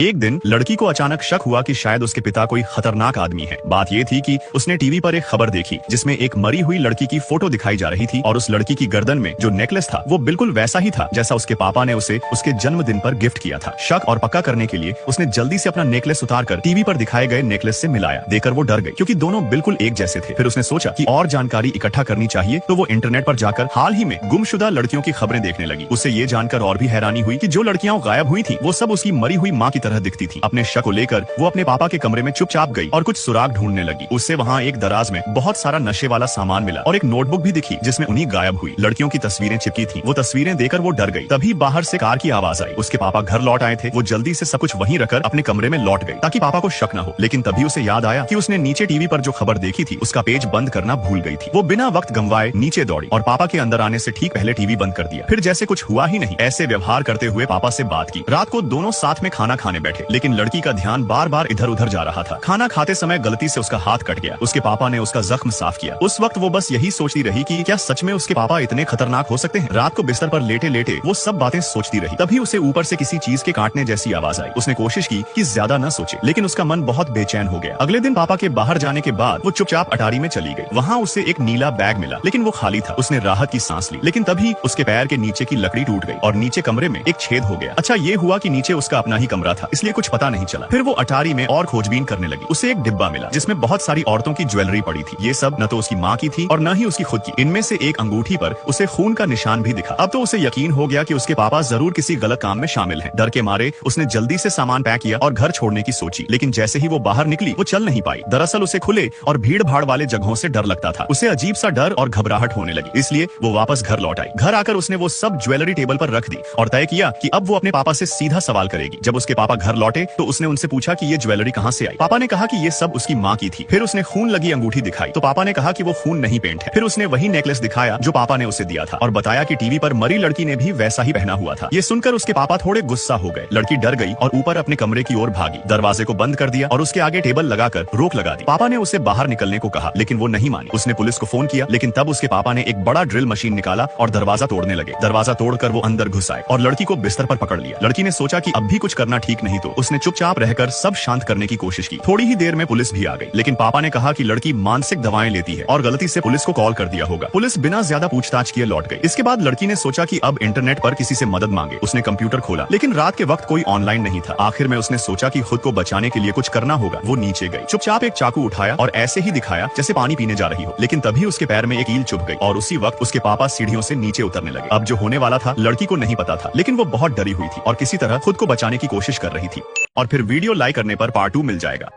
एक दिन लड़की को अचानक शक हुआ कि शायद उसके पिता कोई खतरनाक आदमी है। बात ये थी कि उसने टीवी पर एक खबर देखी जिसमें एक मरी हुई लड़की की फोटो दिखाई जा रही थी और उस लड़की की गर्दन में जो नेकलेस था वो बिल्कुल वैसा ही था जैसा उसके पापा ने उसे उसके जन्मदिन पर गिफ्ट किया था। शक और पक्का करने के लिए उसने जल्दी से अपना नेकलेस उतारकर टीवी पर दिखाए गए नेकलेस से मिलाया। देखकर वो डर गई क्योंकि दोनों बिल्कुल एक जैसे थे। फिर उसने सोचा कि और जानकारी इकट्ठा करनी चाहिए, तो वो इंटरनेट पर जाकर हाल ही में गुमशुदा लड़कियों की खबरें देखने लगी। उसे ये जानकर और भी हैरानी हुई कि जो लड़कियां गायब हुई थी वो सब उसकी मरी हुई माँ की तरह दिखती थी। अपने शक को लेकर वो अपने पापा के कमरे में चुपचाप गई और कुछ सुराग ढूंढने लगी। उससे वहाँ एक दराज में बहुत सारा नशे वाला सामान मिला और एक नोटबुक भी दिखी जिसमें उन्हीं गायब हुई लड़कियों की तस्वीरें चिपकी थी। वो तस्वीरें देखकर वो डर गई। तभी बाहर से कार की आवाज आई। उसके पापा घर लौट आए थे। वो जल्दी से सब कुछ वहीं रखकर अपने कमरे में लौट गई ताकि पापा को शक न हो। लेकिन तभी उसे याद आया कि उसने नीचे टीवी पर जो खबर देखी थी उसका पेज बंद करना भूल गई थी। वो बिना वक्त गंवाए नीचे दौड़ी और पापा के अंदर आने से ठीक पहले टीवी बंद कर दिया। फिर जैसे कुछ हुआ ही नहीं ऐसे व्यवहार करते हुए पापा से बात की। रात को दोनों साथ में खाना खाने बैठे, लेकिन लड़की का ध्यान बार बार इधर उधर जा रहा था। खाना खाते समय गलती से उसका हाथ कट गया। उसके पापा ने उसका जख्म साफ किया। उस वक्त वो बस यही सोचती रही कि क्या सच में उसके पापा इतने खतरनाक हो सकते हैं। रात को बिस्तर पर लेटे लेटे वो सब बातें सोचती रही। तभी उसे ऊपर से किसी चीज के काटने जैसी आवाज आई। उसने कोशिश की कि ज्यादा न सोचे, लेकिन उसका मन बहुत बेचैन हो गया। अगले दिन पापा के बाहर जाने के बाद वो चुपचाप अटारी में चली गई। वहाँ उसे एक नीला बैग मिला, लेकिन वो खाली था। उसने राहत की सांस ली, लेकिन तभी उसके पैर के नीचे की लकड़ी टूट गई और नीचे कमरे में एक छेद हो गया। अच्छा ये हुआ कि नीचे उसका अपना ही कमरा था, इसलिए कुछ पता नहीं चला। फिर वो अटारी में और खोजबीन करने लगी। उसे एक डिब्बा मिला जिसमें बहुत सारी औरतों की ज्वेलरी पड़ी थी। ये सब न तो उसकी माँ की थी और न ही उसकी खुद की। इनमें से एक अंगूठी पर उसे खून का निशान भी दिखा। अब तो उसे यकीन हो गया कि उसके पापा जरूर किसी गलत काम में शामिल हैं। डर के मारे उसने जल्दी से सामान पैक किया और घर छोड़ने की सोची, लेकिन जैसे ही वो बाहर निकली वो चल नहीं पाई। दरअसल उसे खुले और भीड़ भाड़ वाले जगहों से डर लगता था। उसे अजीब सा डर और घबराहट होने लगी, इसलिए वो वापस घर लौट आई। घर आकर उसने वो सब ज्वेलरी टेबल पर रख दी और तय किया कि अब वो अपने पापा से सीधा सवाल करेगी। जब उसके पापा घर लौटे तो उसने उनसे पूछा कि ये ज्वेलरी कहाँ से आई। पापा ने कहा कि ये सब उसकी माँ की थी। फिर उसने खून लगी अंगूठी दिखाई तो पापा ने कहा कि वो खून नहीं पेंट है। फिर उसने वही नेकलेस दिखाया जो पापा ने उसे दिया था और बताया कि टीवी पर मरी लड़की ने भी वैसा ही पहना हुआ था। ये सुनकर उसके पापा थोड़े गुस्सा हो गए। लड़की डर गई और ऊपर अपने कमरे की ओर भागी। दरवाजे को बंद कर दिया और उसके आगे टेबल लगाकर रोक लगा दी। पापा ने उसे बाहर निकलने को कहा, लेकिन वो नहीं मानी। उसने पुलिस को फोन किया, लेकिन तब उसके पापा ने एक बड़ा ड्रिल मशीन निकाला और दरवाजा तोड़ने लगे। दरवाजा तोड़कर वो अंदर घुस आए और लड़की को बिस्तर पर पकड़ लिया। लड़की ने सोचा कि अब भी कुछ करना ठीक नहीं, तो उसने चुपचाप रहकर सब शांत करने की कोशिश की। थोड़ी ही देर में पुलिस भी आ गई, लेकिन पापा ने कहा कि लड़की मानसिक दवाएं लेती है और गलती से पुलिस को कॉल कर दिया होगा। पुलिस बिना ज्यादा पूछताछ किए लौट गई। इसके बाद लड़की ने सोचा कि अब इंटरनेट पर किसी से मदद मांगे। उसने कंप्यूटर खोला, लेकिन रात के वक्त कोई ऑनलाइन नहीं था। आखिर में उसने सोचा कि खुद को बचाने के लिए कुछ करना होगा। वो नीचे गई, चुपचाप एक चाकू उठाया और ऐसे ही दिखाया जैसे पानी पीने जा रही हो, लेकिन तभी उसके पैर में एक कील चुभ गई और उसी वक्त उसके पापा सीढ़ियों से नीचे उतरने लगे। अब जो होने वाला था लड़की को नहीं पता था, लेकिन वो बहुत डरी हुई थी और किसी तरह खुद को बचाने की कोशिश कर रही थी। और फिर वीडियो लाइक करने पर पार्ट 2 मिल जाएगा।